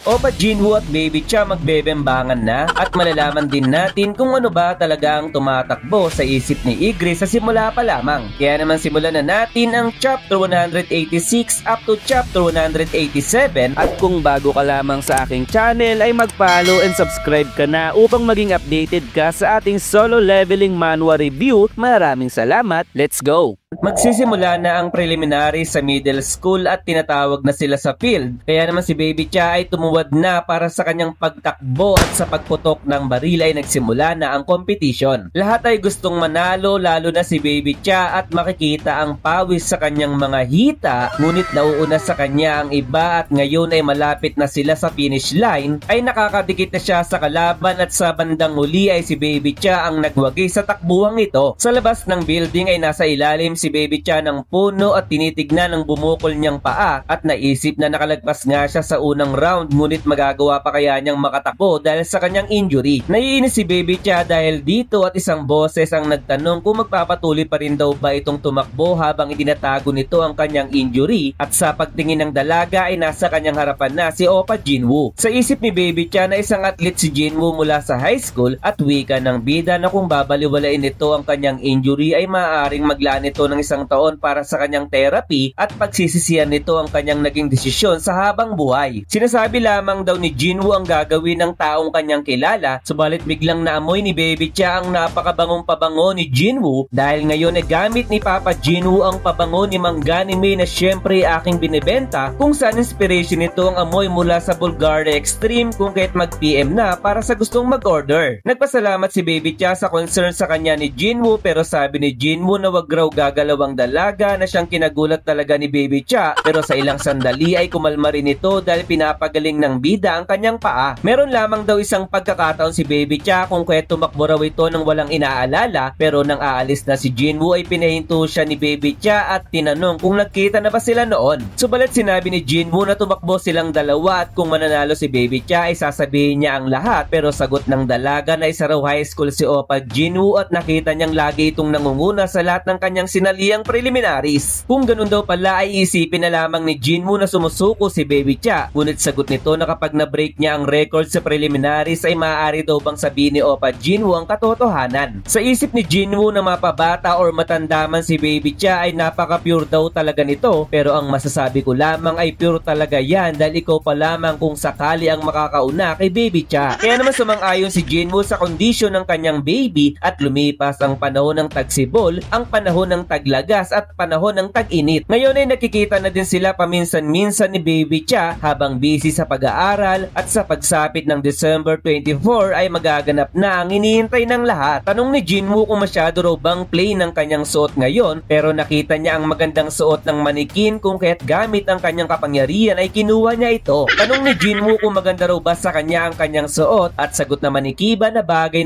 O ba Jinwoo at Baby Cha magbebembangan na? At malalaman din natin kung ano ba talaga ang tumatakbo sa isip ni Igre sa simula pa lamang. Kaya naman simulan na natin ang chapter 186 up to chapter 187. At kung bago ka lamang sa aking channel ay mag-follow and subscribe ka na upang maging updated ka sa ating solo leveling manhwa review. Maraming salamat, let's go! Magsisimula na ang preliminary sa middle school at tinatawag na sila sa field. Kaya naman si Baby Cha ay tumuwad na para sa kanyang pagtakbo at sa pagputok ng baril ay nagsimula na ang competition. Lahat ay gustong manalo lalo na si Baby Cha at makikita ang pawis sa kanyang mga hita. Ngunit nauuna sa kanya ang iba at ngayon ay malapit na sila sa finish line ay nakakadikit na siya sa kalaban at sa bandang huli ay si Baby Cha ang nagwagi sa takbuhang ito. Sa labas ng building ay nasa ilalim si Baby Cha ng puno at tinitignan ang bumukol niyang paa at naisip na nakalagpas nga siya sa unang round ngunit magagawa pa kaya niyang makatakbo dahil sa kanyang injury. Naiinis si Baby Cha dahil dito at isang boses ang nagtanong kung magpapatuloy pa rin daw ba itong tumakbo habang itinatago nito ang kanyang injury at sa pagtingin ng dalaga ay nasa kanyang harapan na si Oppa Jinwoo. Sa isip ni Baby Cha na isang athlete si Jinwoo mula sa high school at wika ng bida na kung babaliwalain nito ang kanyang injury ay maaaring maglaan ito ng isang taon para sa kanyang therapy at pagsisisihan nito ang kanyang naging desisyon sa habang buhay. Sinasabi lamang daw ni Jinwoo ang gagawin ng taong kanyang kilala, subalit biglang naamoy ni Baby Cha ang napakabangong pabango ni Jinwoo dahil ngayon ay gamit ni Papa Jinwoo ang pabango ni Mang Ganymede na syempre aking binibenta kung saan inspiration nito ang amoy mula sa Bulgaria Extreme kung kahit mag-PM na para sa gustong mag-order. Nagpasalamat si Baby Cha sa concern sa kanya ni Jinwoo pero sabi ni Jinwoo na wag raw gagalawang dalaga na siyang kinagulat talaga ni Baby Cha pero sa ilang sandali ay kumalma rin ito dahil pinapagaling ng bida ang kanyang paa. Meron lamang daw isang pagkakataon si Baby Cha kung kaya tumakbo raw ito nang walang inaalala pero nang aalis na si Jinwoo ay pinahinto siya ni Baby Cha at tinanong kung nagkita na ba sila noon. Subalit sinabi ni Jinwoo na tumakbo silang dalawa at kung mananalo si Baby Cha ay sasabihin niya ang lahat pero sagot ng dalaga na isa raw high school si Oppa Jinwoo at nakita niyang lagi itong nangunguna sa lahat ng kanyang sinaliang preliminaries. Kung ganun daw pala ay isipin na lamang ni Jinwoo na sumusuko si Baby Cha. Ngunit sagot nito na kapag na-break niya ang record sa preliminaries ay maaari daw bang sabihin ni Oppa Jinwoo ang katotohanan. Sa isip ni Jinwoo na mapabata or matanda man si Baby Cha ay napaka-pure daw talaga nito pero ang masasabi ko lamang ay pure talaga yan dahil ikaw pa lamang kung sakali ang makakauna kay Baby Cha. Kaya naman sumang-ayon si Jinwoo sa kondisyon ng kanyang baby at lumipas ang panahon ng tagsibol, ang panahon ng taglagas at panahon ng tag-init. Ngayon ay nakikita na din sila paminsan-minsan ni Baby Cha habang busy sa pag-aaral at sa pagsapit ng December 24 ay magaganap na ang iniintay ng lahat. Tanong ni Jinwoo kung masyado raw bang plain ang kanyang suot ngayon pero nakita niya ang magandang suot ng manikin kung kaya't gamit ang kanyang kapangyarihan ay kinuha niya ito. Tanong ni Jinwoo kung maganda raw ba sa kanya ang kanyang suot at sagot naman ni Kiba na bagay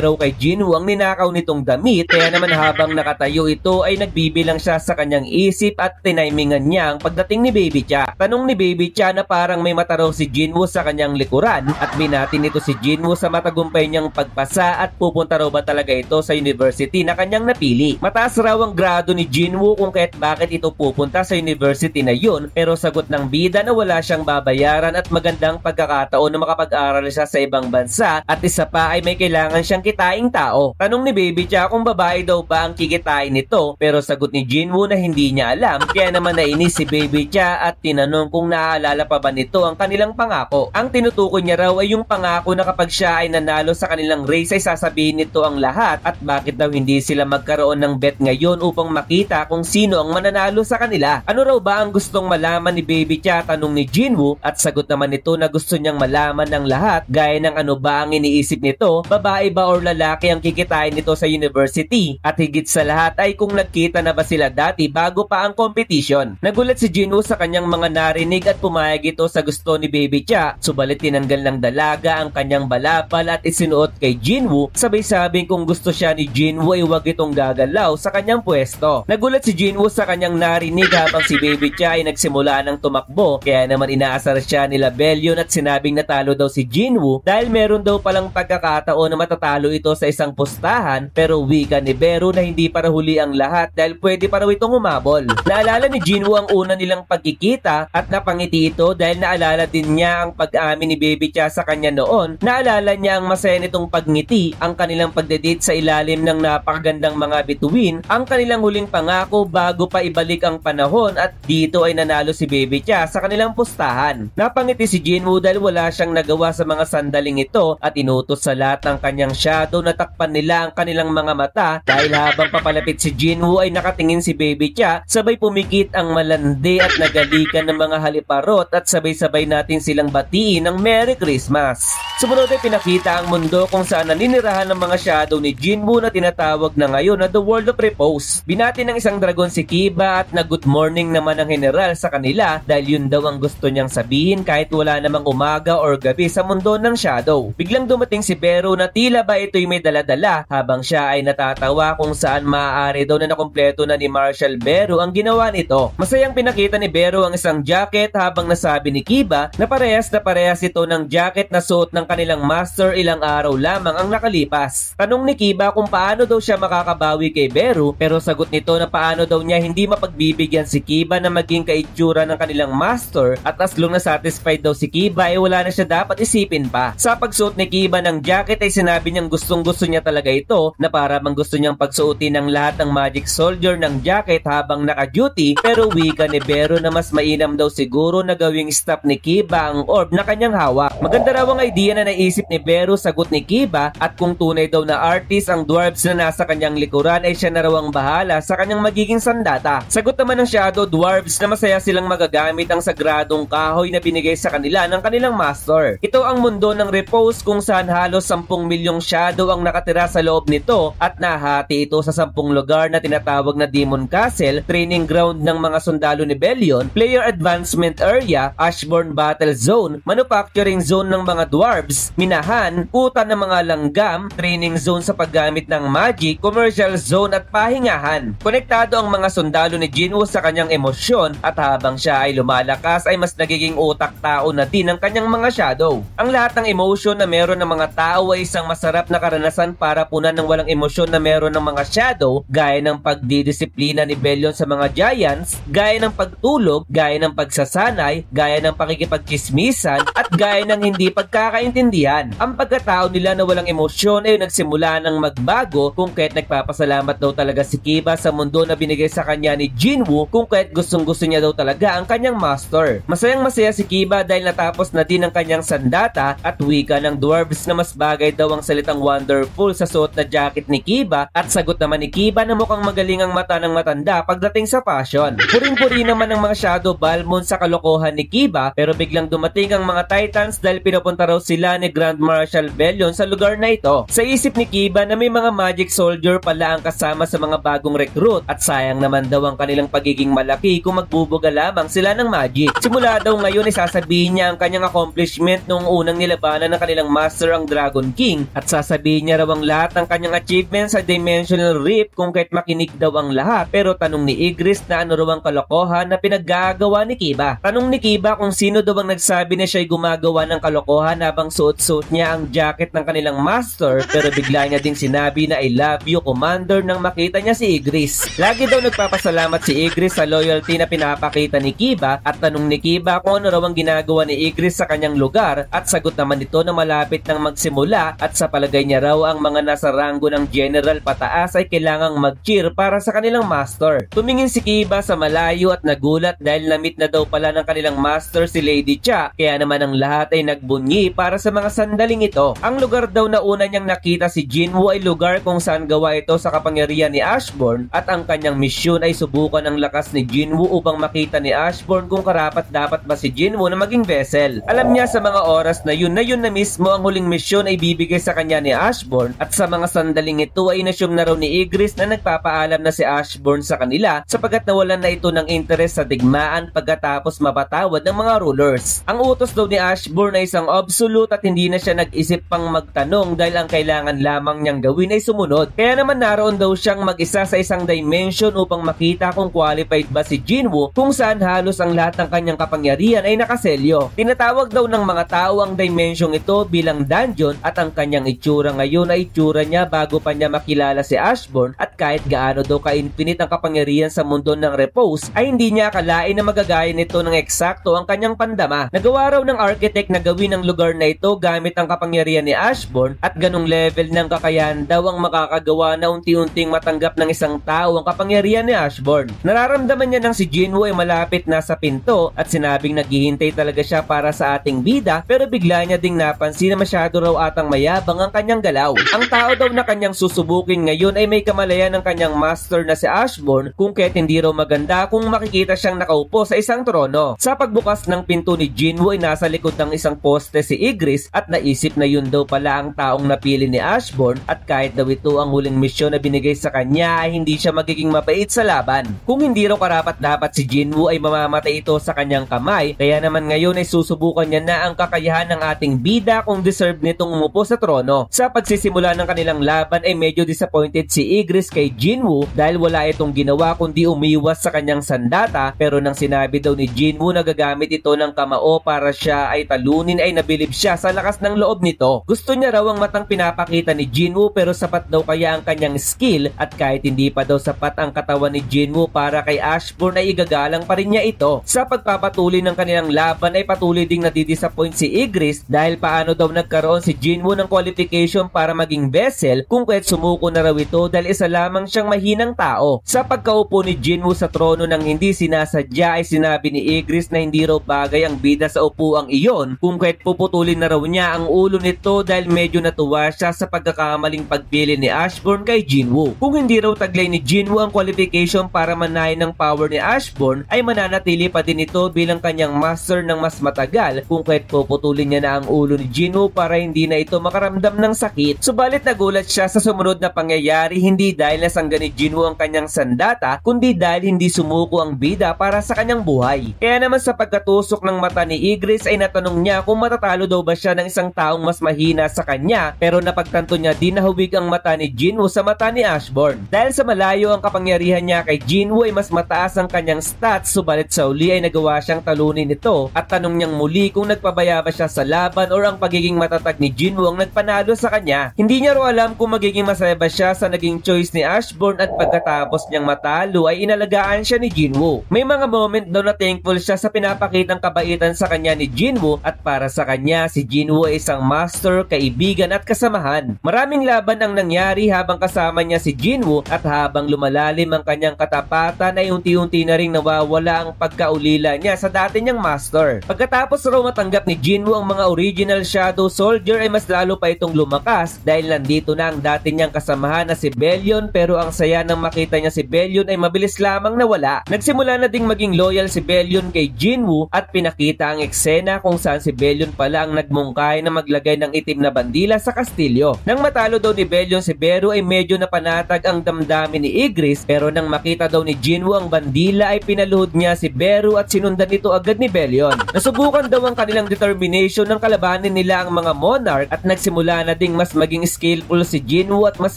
raw kay Jinwoo ang ninakaw nitong damit kaya naman habang nakatayo ito ay nagbibilang siya sa kanyang isip at tinimingan niya ang pagdating ni Baby Cha. Tanong ni Baby Cha na parang may mata raw si Jinwoo sa kanyang likuran at binati nito si Jinwoo sa matagumpay niyang pagpasa at pupunta raw ba talaga ito sa university na kanyang napili. Mataas raw ang grado ni Jinwoo kung kahit bakit ito pupunta sa university na yun pero sagot ng bida na wala siyang babayaran at magandang pagkakataon na makapag-aral siya sa ibang bansa at isa pa ay may kailangan siyang kitaing tao. Tanong ni Baby Cha kung babae daw ba ang kikitain nito pero sagot ni Jinwoo na hindi niya alam kaya naman nainis si Baby Cha at tinanong kung naaalala pa ba nito ang kanilang pangako. Ang tinutukoy niya raw ay yung pangako na kapag siya ay nanalo sa kanilang race ay sasabihin nito ang lahat at bakit daw hindi sila magkaroon ng bet ngayon upang makita kung sino ang mananalo sa kanila. Ano raw ba ang gustong malaman ni Baby Cha? Tanong ni Jinwoo at sagot naman nito na gusto niyang malaman ng lahat gaya ng ano ba ang iniisip nito, babae ba or lalaki ang kikitain nito sa university at higit sa lahat ay kung nagkita na ba sila dati bago pa ang competition. Nagulat si Jinwoo sa kanyang mga narinig at pumayag ito sa gusto ni Baby Cha subalit tinanggal ng dalaga ang kanyang balabal at isinuot kay Jinwoo sabay sabing kung gusto siya ni Jinwoo ay huwag itong gagalaw sa kanyang pwesto. Nagulat si Jinwoo sa kanyang narinig habang si Baby Cha ay nagsimula ng tumakbo kaya naman inaasar siya nila Belyon at sinabing natalo daw si Jinwoo dahil meron daw palang pagkakataon na matatalo ito sa isang pustahan pero wika ni Beru na hindi para huli ang lahat lahat dahil pwede pa raw itong umabol. Naalala ni Jinwoo ang una nilang pagkikita at napangiti ito dahil naalala din niya ang pag-amin ni Baby Cha sa kanya noon. Naalala niya ang masaya nitong pagngiti, ang kanilang pagdedate sa ilalim ng napakagandang mga bituin, ang kanilang huling pangako bago pa ibalik ang panahon at dito ay nanalo si Baby Cha sa kanilang pustahan. Napangiti si Jinwoo dahil wala siyang nagawa sa mga sandaling ito at inutos sa lahat ng kanyang shadow na takpan nila ang kanilang mga mata dahil habang papalapit si Jinwoo ay nakatingin si Baby Cha, sabay pumikit ang malandi at nagalikan ng mga haliparot at sabay-sabay natin silang batiin ng Merry Christmas. Sumunod ay pinakita ang mundo kung saan naninirahan ng mga shadow ni Jinwoo na tinatawag na ngayon na The World of Repose. Binati ng isang dragon si Kiba at nag-good morning naman ang general sa kanila dahil yun daw ang gusto niyang sabihin kahit wala namang umaga or gabi sa mundo ng shadow. Biglang dumating si Beru na tila ba ito'y may daladala habang siya ay natatawa kung saan maaari daw na nakumpleto na ni Marshall Beru ang ginawa nito. Masayang pinakita ni Beru ang isang jacket habang nasabi ni Kiba na parehas ito ng jacket na suot ng kanilang master ilang araw lamang ang nakalipas. Tanong ni Kiba kung paano daw siya makakabawi kay Beru pero sagot nito na paano daw niya hindi mapagbibigyan si Kiba na maging kaitsura ng kanilang master at as long na satisfied daw si Kiba ay wala na siya dapat isipin pa. Sa pagsuot ni Kiba ng jacket ay sinabi niyang gustong-gusto niya talaga ito na para bang gusto niyang pagsuotin ng lahat ng Magic Soldier ng jacket habang naka-duty pero wika ni Beru na mas mainam daw siguro na gawing stop ni Kiba ang orb na kanyang hawak. Maganda raw ang idea na naisip ni Beru, sagot ni Kiba, at kung tunay daw na artist ang dwarves na nasa kanyang likuran ay siya na raw ang bahala sa kanyang magiging sandata. Sagot naman ng Shadow Dwarves na masaya silang magagamit ang sagradong kahoy na binigay sa kanila ng kanilang master. Ito ang mundo ng Repose kung saan halos 10 milyong shadow ang nakatira sa loob nito at nahati ito sa 10 lugar na tinatawag na Demon Castle, training ground ng mga sundalo ni Bellion, player advancement area, Ashborn Battle Zone, manufacturing zone ng mga dwarves, minahan, kuta ng mga langgam, training zone sa paggamit ng magic, commercial zone at pahingahan. Konektado ang mga sundalo ni Jinwoo sa kanyang emosyon at habang siya ay lumalakas ay mas nagiging utak tao na din ang kanyang mga shadow. Ang lahat ng emotion na meron ng mga tao ay isang masarap na karanasan para punan ng walang emosyon na meron ng mga shadow gaya ng pagdidisiplina ni Bellion sa mga giants, gaya ng pagtulog, gaya ng pagsasanay, gaya ng pakikipagchismisan at gaya ng hindi pagkakaintindihan. Ang pagkatao nila na walang emosyon ay nagsimula ng magbago kung kaya't nagpapasalamat daw talaga si Kiba sa mundo na binigay sa kanya ni Jinwoo kung kaya't gustong-gusto niya daw talaga ang kanyang master. Masayang masaya si Kiba dahil natapos na din ang kanyang sandata at wika ng dwarves na mas bagay daw ang salitang wonderful sa suot na jacket ni Kiba at sagot naman ni Kiba na mukhang magaling ang mata ng matanda pagdating sa fashion. Puring-puri naman ng mga Shadow Balmond sa kalokohan ni Kiba pero biglang dumating ang mga Titans dahil pinupunta raw sila ni Grand Marshal Bellion sa lugar na ito. Sa isip ni Kiba na may mga Magic Soldier pala ang kasama sa mga bagong recruit at sayang naman daw ang kanilang pagiging malaki kung magbubuga lamang sila ng magic. Simula daw ngayon ay sasabihin niya ang kanyang accomplishment noong unang nilabanan ng kanilang master ang Dragon King at sasabihin niya raw ang lahat ng kanyang achievements sa Dimensional Rift kung kahit makinig daw ang lahat. Pero tanong ni Igris na ano raw ang kalokohan na pinaggagawa ni Kiba. Tanong ni Kiba kung sino daw ang nagsabi na siya'y gumagawa ng kalokohan habang suot-suot niya ang jacket ng kanilang master pero bigla niya ding sinabi na I love you Commander nang makita niya si Igris. Lagi daw nagpapasalamat si Igris sa loyalty na pinapakita ni Kiba at tanong ni Kiba kung ano raw ang ginagawa ni Igris sa kanyang lugar at sagot naman ito na malapit nang magsimula at sa palagay niya raw ang mga nasa ranggo ng general pataas ay kailangang mag-cheer para sa kanilang master. Tumingin si Kiba sa malayo at nagulat dahil na-meet na daw pala ng kanilang master si Lady Cha kaya naman ang lahat ay nagbunyi para sa mga sandaling ito. Ang lugar daw na una niyang nakita si Jinwoo ay lugar kung saan gawa ito sa kapangyarihan ni Ashborn at ang kanyang misyon ay subukan ang lakas ni Jinwoo upang makita ni Ashborn kung karapat dapat ba si Jinwoo na maging vessel. Alam niya sa mga oras na yun na mismo ang huling misyon ay bibigay sa kanya ni Ashborn at sa mga sandaling ito ay nasyong na raw ni Igris na nagpapaalam na si Ashborn sa kanila sapagkat nawalan na ito ng interes sa digmaan pagkatapos mapatawad ng mga rulers. Ang utos daw ni Ashborn ay isang absolute at hindi na siya nag-isip pang magtanong dahil ang kailangan lamang niyang gawin ay sumunod. Kaya naman naroon daw siyang mag-isa sa isang dimension upang makita kung qualified ba si Jinwoo kung saan halos ang lahat ng kanyang kapangyarihan ay nakaselyo. Tinatawag daw ng mga tao ang dimension ito bilang dungeon at ang kanyang itsura ngayon ay itsura niya bago pa niya makilala si Ashborn at kahit gaano gaano daw ka-infinite ang kapangyarihan sa mundo ng repose ay hindi niya akalain na magagaya nito ng eksakto ang kanyang pandama. Nagawa raw ng architect na gawin ang lugar na ito gamit ang kapangyarihan ni Ashbourne at ganong level ng kakayahan daw ang makakagawa na unti-unting matanggap ng isang tao ang kapangyarihan ni Ashbourne. Nararamdaman niya nang si Jinwoo ay malapit na sa pinto at sinabing naghihintay talaga siya para sa ating bida, pero bigla niya ding napansin na masyado raw atang mayabang ang kanyang galaw. Ang tao daw na kanyang susubukin ngayon ay may kamalayan ng kanyang master na si Ashbourne, kung kaya't hindi raw maganda kung makikita siyang nakaupo sa isang trono. Sa pagbukas ng pinto ni Jinwoo ay nasa likod ng isang poste si Ygritte at naisip na yun daw pala ang taong napili ni Ashbourne, at kahit daw ito ang huling misyon na binigay sa kanya ay hindi siya magiging mapait sa laban. Kung hindi raw karapat-dapat si Jinwoo ay mamamatay ito sa kanyang kamay, kaya naman ngayon ay susubukan niya na ang kakayahan ng ating bida kung deserve nitong umupo sa trono. Sa pagsisimula ng kanilang laban ay medyo disappointed si Ygritte kay Jinwoo dahil wala itong ginawa kundi umiwas sa kanyang sandata, pero nang sinabi daw ni Jinwoo na gagamit ito ng kamao para siya ay talunin ay nabilib siya sa lakas ng loob nito. Gusto niya raw ang matang pinapakita ni Jinwoo, pero sapat daw kaya ang kanyang skill, at kahit hindi pa daw sapat ang katawan ni Jinwoo para kay Ashbourne ay igagalang pa rin niya ito. Sa pagpapatuloy ng kanilang laban ay patuloy ding nadidisappoint si Ygritte dahil paano daw nagkaroon si Jinwoo ng qualification para maging vessel kung kaya't sumuko na raw ito dahil isa lamang siyang mahinang tao. Sa pagkaupo ni Jinwoo sa trono nang hindi sinasadya ay sinabi ni Ygritte na hindi raw bagay ang bida sa upuang iyon, kung kaya't puputulin na raw niya ang ulo nito dahil medyo natuwa siya sa pagkakamaling pagpili ni Ashbourne kay Jinwoo. Kung hindi raw taglay ni Jinwoo ang qualification para manahin ng power ni Ashbourne ay mananatili pa din ito bilang kanyang master ng mas matagal, kung kaya't puputulin niya na ang ulo ni Jinwoo para hindi na ito makaramdam ng sakit. Subalit nagulat siya sa sumunod na pangyayari, hindi dahil nasangga ni Jinwoo ang kanyang sandata kundi dahil hindi sumuko ang bida para sa kanyang buhay. Kaya naman sa pagkatusok ng mata ni Ygritte ay natanong niya kung matatalo daw ba siya ng isang taong mas mahina sa kanya, pero napagtanto niya din na huwig ang mata ni Jinwoo sa mata ni Ashbourne. Dahil sa malayo ang kapangyarihan niya kay Jinwoo ay mas mataas ang kanyang stats, subalit sa uli ay nagawa siyang talunin ito at tanong niyang muli kung nagpabaya ba siya sa laban or ang pagiging matatag ni Jinwoo ang nagpanalo sa kanya. Hindi niya raw alam kung magiging masaya ba siya sa naging choice ni Ashbourne, at pagkatapos niyang matalo ay inalagaan siya ni Jinwoo. May mga moment daw na thankful siya sa pinapakitang kabaitan sa kanya ni Jinwoo, at para sa kanya si Jinwoo ay isang master, kaibigan at kasamahan. Maraming laban ang nangyari habang kasama niya si Jinwoo, at habang lumalalim ang kanyang katapatan ay unti-unti na ring nawawala ang pagkaulila niya sa dati niyang master. Pagkatapos raw matanggap ni Jinwoo ang mga original Shadow Soldier ay mas lalo pa itong lumakas dahil nandito na ang dati niyang kasamahan na si Bellion, pero ang saya nang makita niya si Bellion ay mabilis lamang nawala. Nagsimula na ding maging loyal si Bellion kay Jinwoo at pinakita ang eksena kung saan si Bellion pala ang nagmungkay na maglagay ng itim na bandila sa kastilyo. Nang matalo daw ni Bellion si Beru ay medyo napanatag ang damdamin ni Ygritte, pero nang makita daw ni Jinwoo ang bandila ay pinaluhod niya si Beru at sinundan ito agad ni Bellion. Nasubukan daw ang kanilang determination ng kalabanin nila ang mga monarch at nagsimula na ding mas maging skillful si Jinwoo at mas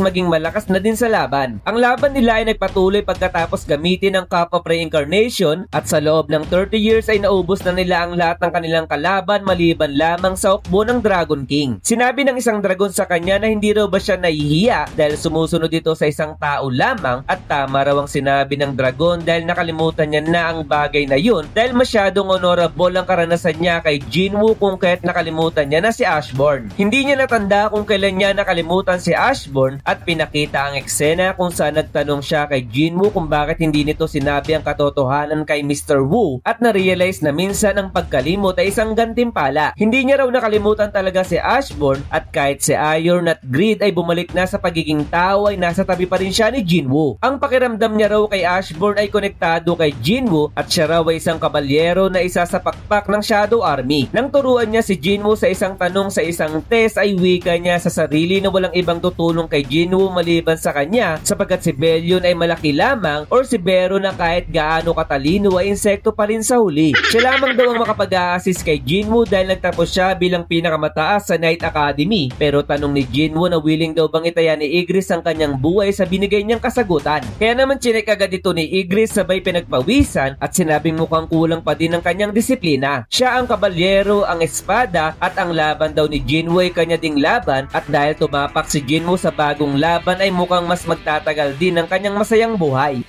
maging malakas na din sa laban. Ang laban nila ay nagpatuloy pagkatapos gamitin ang Cup of Reincarnation, at sa loob ng 30 years ay naubos na nila ang lahat ng kanilang kalaban maliban lamang sa ukbo ng Dragon King. Sinabi ng isang dragon sa kanya na hindi raw ba siya nahihiya dahil sumusunod ito sa isang tao lamang, at tama raw ang sinabi ng dragon dahil nakalimutan niya na ang bagay na yun dahil masyadong honorable ang karanasan niya kay Jinwoo, kung kaya't nakalimutan niya na si Ashbourne. Hindi niya natanda kung kailan niya nakalimutan si Ashbourne, at pinakita ang eksena kung saan nagtanong siya kay Jinwoo kung bakit hindi nito sinabi ang katotohanan kay Mr. Wu, at na-realize na minsan ang pagkalimot ay isang gantimpala. Hindi niya raw nakalimutan talaga si Ashbourne, at kahit si Iron at Greed ay bumalik na sa pagiging tao ay nasa tabi pa rin siya ni Jinwoo. Ang pakiramdam niya raw kay Ashbourne ay konektado kay Jinwoo, at siya raw ay isang kabalyero na isa sa pakpak ng Shadow Army. Nang turuan niya si Jinwoo sa isang tanong sa isang test ay wika niya sa sarili na walang ibang tutulong kay Jinwoo maliban sa kanya, sapagkat si Bellion ay malaki lamang, or si Beru na kahit gaano katalino ay insekto pa rin sa huli. Siya lamang daw ang makapag-a-assist kay Jinwoo dahil nagtapos siya bilang pinakamataas sa Knight Academy. Pero tanong ni Jinwoo na willing daw bang itaya ni Ygritte ang kanyang buhay sa binigay niyang kasagutan. Kaya naman chinek agad ito ni Ygritte sabay pinagpawisan at sinabing mukhang kulang pa din ang kanyang disiplina. Siya ang kabalyero, ang espada, at ang laban daw ni Jinwoo ay kanya ding laban, at dahil tumapak si Jinwoo sa bagong laban ay mukhang mas magtatagal magtatagal din ang kanyang masayang buhay.